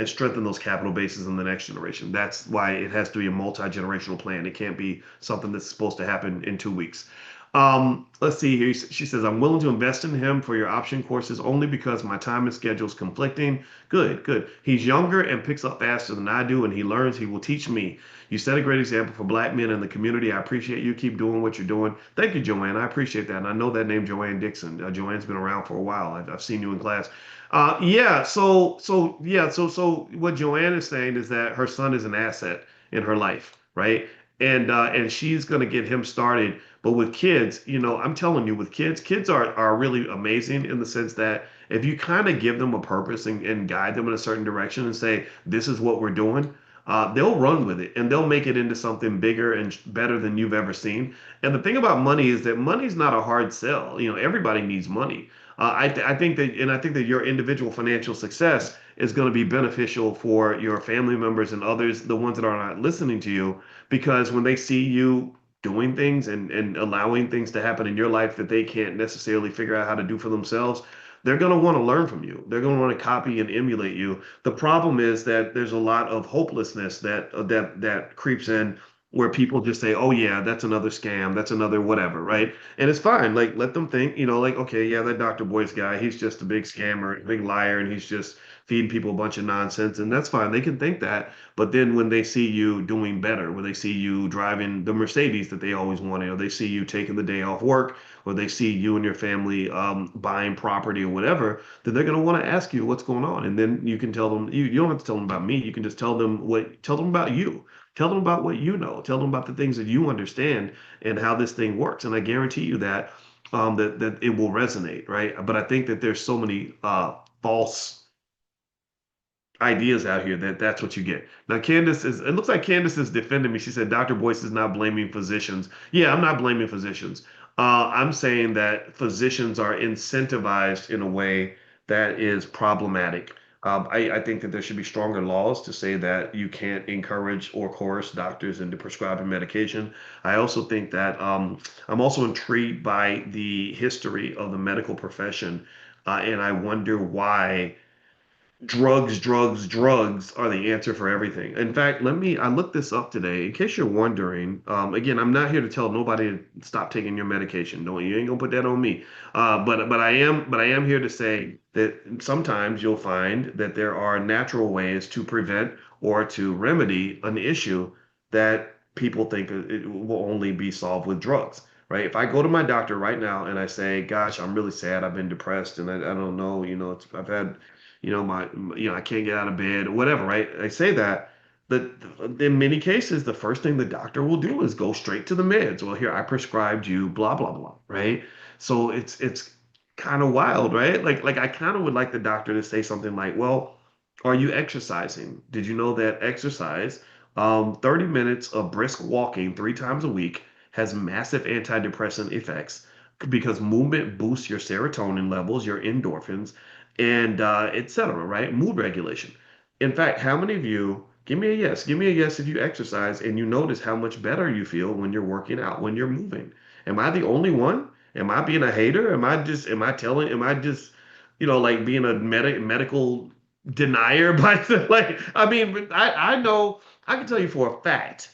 strengthen those capital bases in the next generation. That's why it has to be a multi-generational plan. It can't be something that's supposed to happen in 2 weeks. Let's see here. She says, I'm willing to invest in him for your option courses only because my time and schedule is conflicting. Good, good. He's younger and picks up faster than I do, and he learns. He will teach me. You set a great example for black men in the community. I appreciate you. Keep doing what you're doing. Thank you, Joanne. I appreciate that. And I know that name, Joanne Dixon. Joanne's been around for a while. I've seen you in class. Yeah. So what Joanne is saying is that her son is an asset in her life, right? And she's going to get him started. But with kids, I'm telling you, with kids are really amazing in the sense that if you kind of give them a purpose and guide them in a certain direction and say, this is what we're doing, they'll run with it and they'll make it into something bigger and better than you've ever seen. And the thing about money is that money's not a hard sell. Everybody needs money. I think that your individual financial success is going to be beneficial for your family members and others, the ones that are not listening to you, because when they see you doing things and allowing things to happen in your life that they can't necessarily figure out how to do for themselves, they're going to want to learn from you. They're going to want to copy and emulate you. The problem is that there's a lot of hopelessness that creeps in where people just say, "Oh yeah, that's another scam, that's another whatever," right? And it's fine. Like let them think, like okay, yeah, that Dr. Boyce guy, he's just a big scammer, a big liar, and he's just feeding people a bunch of nonsense, and that's fine. They can think that, but then when they see you doing better, when they see you driving the Mercedes that they always wanted, or they see you taking the day off work, or they see you and your family buying property or whatever, then they're going to want to ask you what's going on, and then you can tell them. You don't have to tell them about me. You can just tell them about you. Tell them about what you know. Tell them about the things that you understand and how this thing works. And I guarantee you that that it will resonate, right? But I think that there's so many false ideas out here that that's what you get. Now, it looks like Candace is defending me. She said, Dr. Boyce is not blaming physicians. Yeah, I'm not blaming physicians. I'm saying that physicians are incentivized in a way that is problematic. I think that there should be stronger laws to say that you can't encourage or coerce doctors into prescribing medication. I also think that I'm also intrigued by the history of the medical profession, and I wonder why drugs are the answer for everything. In fact, I looked this up today. In case you're wondering, again, I'm not here to tell nobody to stop taking your medication. No, you ain't gonna put that on me. But I am here to say that sometimes you'll find that there are natural ways to prevent or to remedy an issue that people think it will only be solved with drugs. Right. If I go to my doctor right now and I say, gosh, I'm really sad, I've been depressed and I don't know, I've had I can't get out of bed or whatever, right? I say that, but in many cases, the first thing the doctor will do is go straight to the meds. Well, here I prescribed you, blah blah blah, right? So it's kind of wild, right? Like I kind of would like the doctor to say something like, "Well, are you exercising? Did you know that exercise, 30 minutes of brisk walking 3 times a week has massive antidepressant effects because movement boosts your serotonin levels, your endorphins, and et cetera, right? Mood regulation. In fact, how many of you, give me a yes, give me a yes if you exercise and you notice how much better you feel when you're working out, when you're moving? Am I the only one? Am I being a hater? Am I just, like being a medical denier? But like, I mean, I know, I can tell you for a fact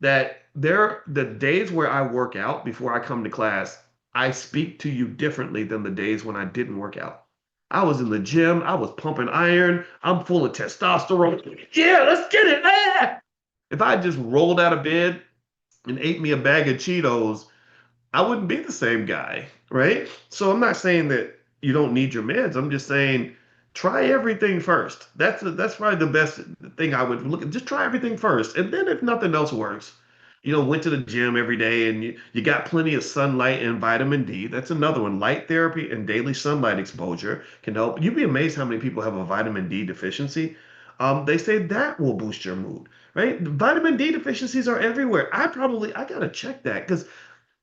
that the days where I work out before I come to class, I speak to you differently than the days when I didn't work out. I was in the gym, I was pumping iron, I'm full of testosterone. Yeah, let's get it. Ah! If I just rolled out of bed and ate me a bag of Cheetos, I wouldn't be the same guy, right? So I'm not saying that you don't need your meds. I'm just saying try everything first. That's probably the best thing I would look at. Just try everything first, and then if nothing else works, went to the gym every day and you got plenty of sunlight and vitamin D. That's another one. Light therapy and daily sunlight exposure can help. You'd be amazed how many people have a vitamin D deficiency. They say that will boost your mood, right? Vitamin D deficiencies are everywhere. I gotta check that because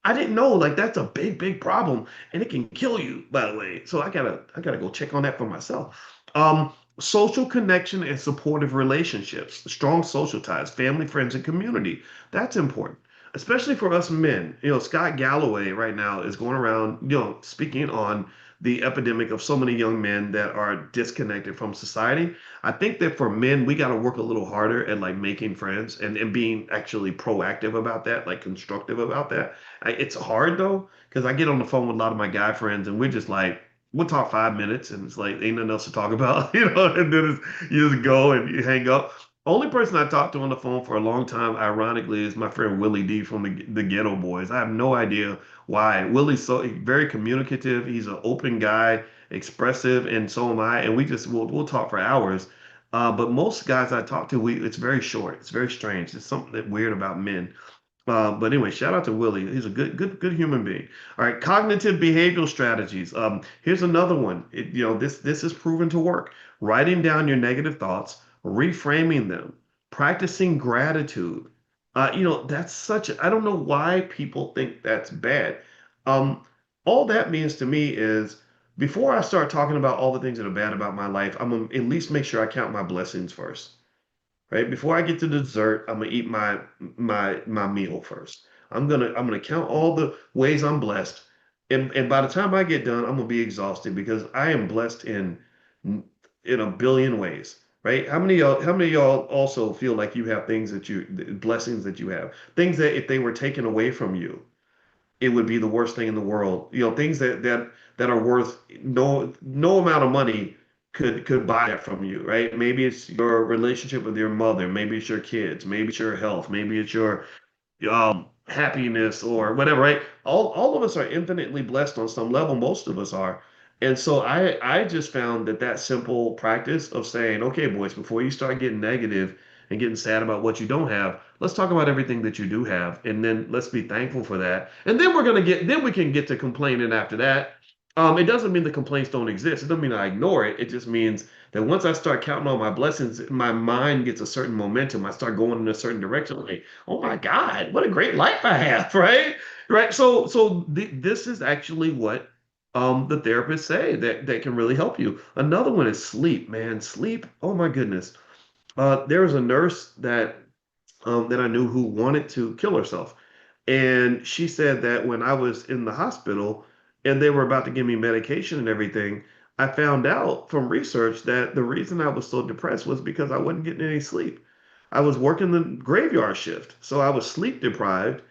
I didn't know, like, that's a big, big problem, and it can kill you, by the way. So I gotta go check on that for myself. Social connection and supportive relationships, strong social ties, family, friends, and community. That's important, especially for us men. Scott Galloway right now is going around, speaking on the epidemic of so many young men that are disconnected from society. I think that for men, we got to work a little harder at like making friends and being actually proactive about that, like constructive about that. It's hard though, because I get on the phone with a lot of my guy friends and we're just like, we'll talk 5 minutes and it's like, ain't nothing else to talk about, and then you just go and you hang up. Only person I talked to on the phone for a long time, ironically, is my friend Willie D from the Ghetto Boys. I have no idea why. Willie's so very communicative. He's an open guy, expressive, and so am I. And we'll talk for hours. But most guys I talk to, it's very short. It's very strange. It's something that weird about men. But anyway, shout out to Willie. He's a good human being. All right, cognitive behavioral strategies. Here's another one. This is proven to work. Writing down your negative thoughts, reframing them, practicing gratitude. That's I don't know why people think that's bad. Um, all that means to me is before I start talking about all the things that are bad about my life, I'm gonna at least make sure I count my blessings first, right? Before I get to the dessert, I'm gonna eat my meal first. I'm gonna count all the ways I'm blessed, and by the time I get done, I'm gonna be exhausted because I am blessed in a billion ways, right? How many of y'all also feel like you have things blessings that you have, things that if they were taken away from you, it would be the worst thing in the world. Things that are worth no amount of money could buy that from you, right? Maybe it's your relationship with your mother, maybe it's your kids, maybe it's your health, maybe it's your happiness or whatever, right? All of us are infinitely blessed on some level. Most of us are. And so I just found that simple practice of saying, okay, boys, before you start getting negative and getting sad about what you don't have, let's talk about everything that you do have, and then let's be thankful for that. And then we can get to complaining after that. It doesn't mean the complaints don't exist. It doesn't mean I ignore it. It just means that once I start counting all my blessings, my mind gets a certain momentum. I start going in a certain direction. Like, oh my God, what a great life I have, right? Right. This is actually what the therapists say that can really help you. Another one is sleep, man. Sleep. Oh my goodness. There was a nurse that I knew who wanted to kill herself. And she said that when I was in the hospital and they were about to give me medication and everything, I found out from research that the reason I was so depressed was because I wasn't getting any sleep. I was working the graveyard shift, so I was sleep deprived,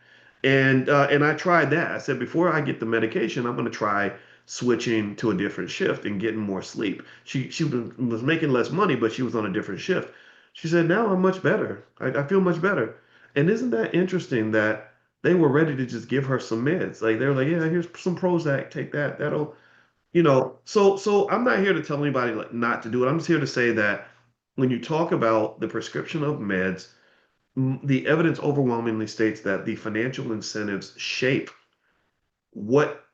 and I tried that. I said before I get the medication, I'm going to try switching to a different shift and getting more sleep. She was making less money, but she was on a different shift. She said, now I'm much better. I feel much better. And isn't that interesting that they were ready to just give her some meds? Like they were like, yeah, here's some Prozac, take that. So I'm not here to tell anybody like not to do it. I'm just here to say that when you talk about the prescription of meds, the evidence overwhelmingly states that the financial incentives shape what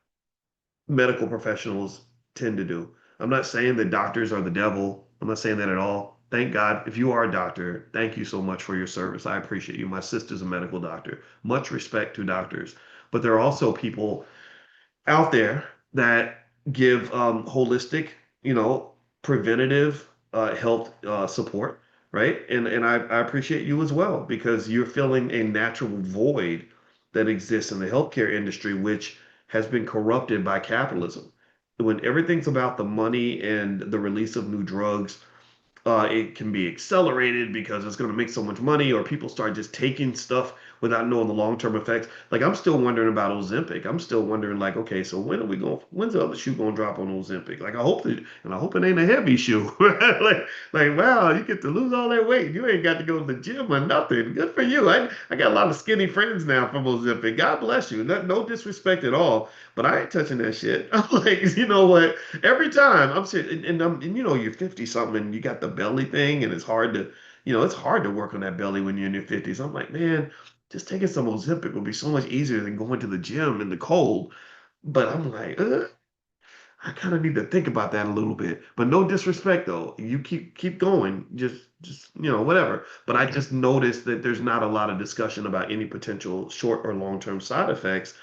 medical professionals tend to do. I'm not saying that doctors are the devil. I'm not saying that at all. Thank God. If you are a doctor, thank you so much for your service. I appreciate you. My sister's a medical doctor. Much respect to doctors. But there are also people out there that give holistic, preventative health support, right? And I appreciate you as well because you're filling a natural void that exists in the healthcare industry, which has been corrupted by capitalism. When everything's about the money and the release of new drugs, it can be accelerated because it's going to make so much money, or people start just taking stuff without knowing the long-term effects. Like I'm still wondering about Ozempic. I'm still wondering, like, okay, so when's the other shoe going to drop on Ozempic? Like I hope it ain't a heavy shoe. like wow, you get to lose all that weight. You ain't got to go to the gym or nothing. Good for you. I got a lot of skinny friends now from Ozempic. God bless you. No disrespect at all, but I ain't touching that shit. I'm like, you know what? Every time I'm sitting and you're 50 something and you got the belly thing and it's hard to work on that belly when you're in your 50s. I'm like, man, just taking some Ozempic would be so much easier than going to the gym in the cold. But I'm like, I kind of need to think about that a little bit. But no disrespect though. You keep going. Just whatever. But I just noticed that there's not a lot of discussion about any potential short or long-term side effects.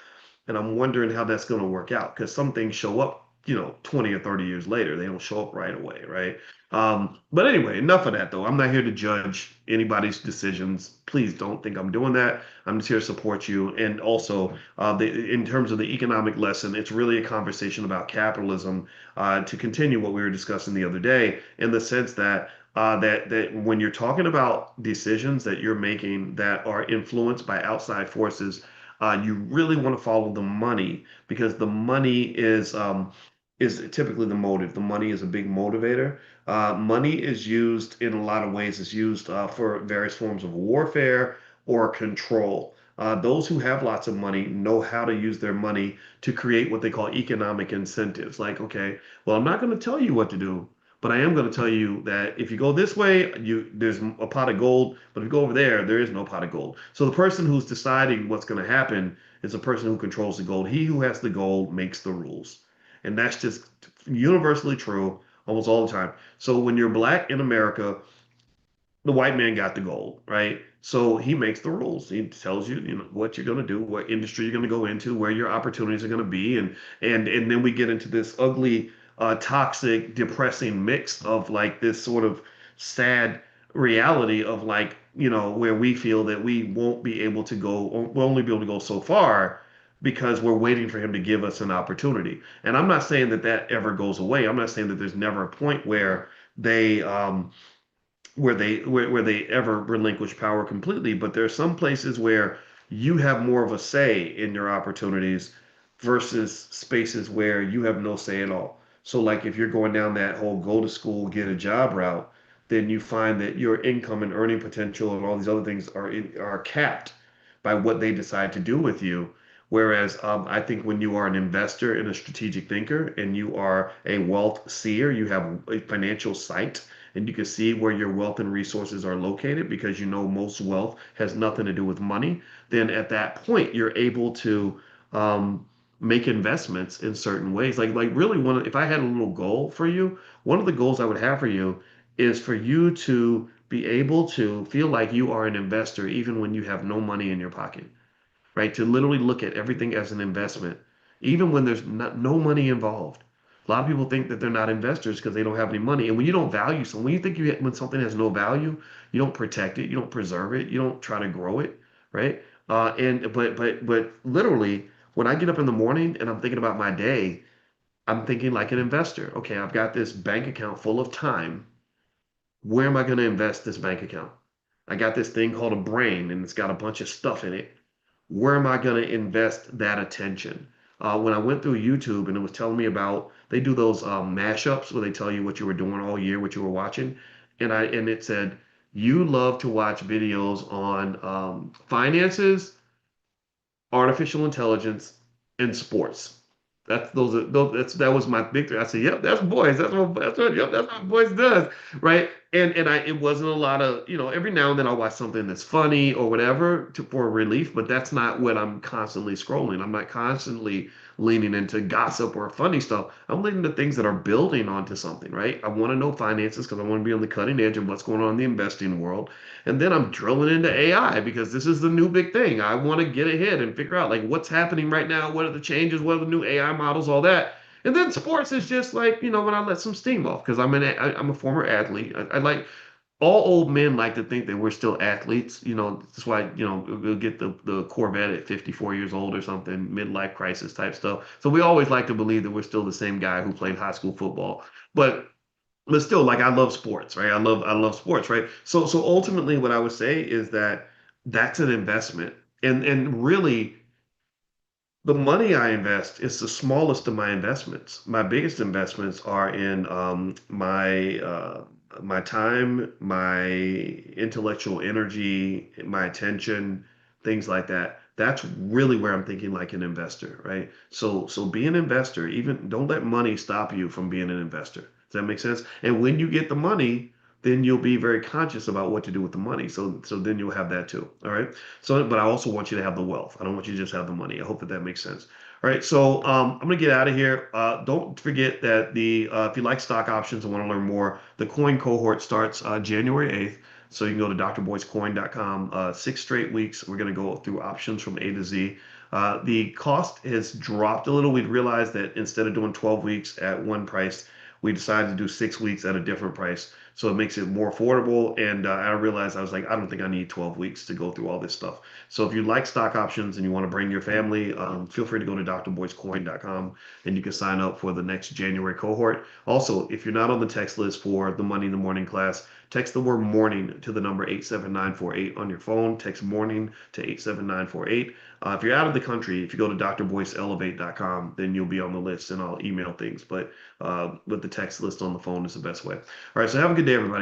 And I'm wondering how that's going to work out because some things show up, 20 or 30 years later. They don't show up right away, right? But anyway, enough of that though. I'm not here to judge anybody's decisions. Please don't think I'm doing that. I'm just here to support you. And also, in terms of the economic lesson, it's really a conversation about capitalism, to continue what we were discussing the other day, in the sense that that when you're talking about decisions that you're making that are influenced by outside forces, you really want to follow the money, because the money is typically the motive. The money is a big motivator. Money is used in a lot of ways. It's used for various forms of warfare or control. Those who have lots of money know how to use their money to create what they call economic incentives. Like, okay, well, I'm not going to tell you what to do, but I am going to tell you that if you go this way, there's a pot of gold, but if you go over there, there is no pot of gold. So the person who's deciding what's going to happen is the person who controls the gold. He who has the gold makes the rules. And that's just universally true almost all the time. So when you're black in America, the white man got the gold, right? So he makes the rules. He tells you, what you're going to do, what industry you're going to go into, where your opportunities are going to be, and then we get into this ugly, toxic, depressing mix of like this sort of sad reality of like, where we feel that we won't be able to go, or we'll only be able to go so far because we're waiting for him to give us an opportunity. And I'm not saying that that ever goes away. I'm not saying that there's never a point where they where they ever relinquish power completely, but there are some places where you have more of a say in your opportunities versus spaces where you have no say at all. So like if you're going down that whole go to school, get a job route, then you find that your income and earning potential and all these other things are capped by what they decide to do with you. Whereas I think when you are an investor and a strategic thinker and you are a wealth seer, you have a financial sight, and you can see where your wealth and resources are located because most wealth has nothing to do with money, then at that point you're able to make investments in certain ways. Like really, if I had a little goal for you, one of the goals I would have for you is for you to be able to feel like you are an investor even when you have no money in your pocket, right? To literally look at everything as an investment, even when there's no money involved. A lot of people think that they're not investors because they don't have any money. And when you don't value something, when you think when something has no value, you don't protect it, you don't preserve it, you don't try to grow it, right? But literally, when I get up in the morning and I'm thinking about my day, I'm thinking like an investor. Okay, I've got this bank account full of time. Where am I going to invest this bank account? I got this thing called a brain, and it's got a bunch of stuff in it. Where am I going to invest that attention? When I went through YouTube and it was telling me about, they do those mashups where they tell you what you were doing all year, what you were watching, and it said you love to watch videos on finances, artificial intelligence, and sports. That was my big three. I said, yep, that's Boyce. That's what Boyce does, right? And it wasn't a lot of, every now and then I'll watch something that's funny or whatever for relief, but that's not what I'm constantly scrolling. I'm not constantly leaning into gossip or funny stuff. I'm leaning to things that are building onto something, right? I want to know finances because I want to be on the cutting edge of what's going on in the investing world. And then I'm drilling into AI because this is the new big thing. I want to get ahead and figure out like what's happening right now, what are the changes, what are the new AI models, all that. And then sports is just like, when I let some steam off because I'm a former athlete. I like all old men like to think that we're still athletes. That's why, we'll get the Corvette at 54 years old or something, midlife crisis type stuff. So we always like to believe that we're still the same guy who played high school football. But still, like I love sports, right? I love sports, right? So ultimately what I would say is that that's an investment. And really the money I invest is the smallest of my investments. My biggest investments are in my time, my intellectual energy, my attention, things like that. That's really where I'm thinking like an investor, right? So be an investor. Even don't let money stop you from being an investor. Does that make sense? And when you get the money, then you'll be very conscious about what to do with the money. So then you'll have that too. All right. So, but I also want you to have the wealth. I don't want you to just have the money. I hope that that makes sense. All right. So I'm gonna get out of here. Don't forget that if you like stock options and want to learn more, the coin cohort starts January 8th. So you can go to drboycecoin.com. 6 straight weeks. We're going to go through options from A to Z. The cost has dropped a little. We'd realized that instead of doing 12 weeks at one price, we decided to do 6 weeks at a different price. So it makes it more affordable. And I realized, I was like, I don't think I need 12 weeks to go through all this stuff. So if you like stock options and you want to bring your family, feel free to go to drboycecoin.com and you can sign up for the next January cohort. Also, if you're not on the text list for the Money in the Morning class, text the word morning to the number 87948 on your phone. Text morning to 87948. If you're out of the country, if you go to drboyceelevate.com, then you'll be on the list and I'll email things. But with the text list on the phone is the best way. All right, so have a good day, everybody.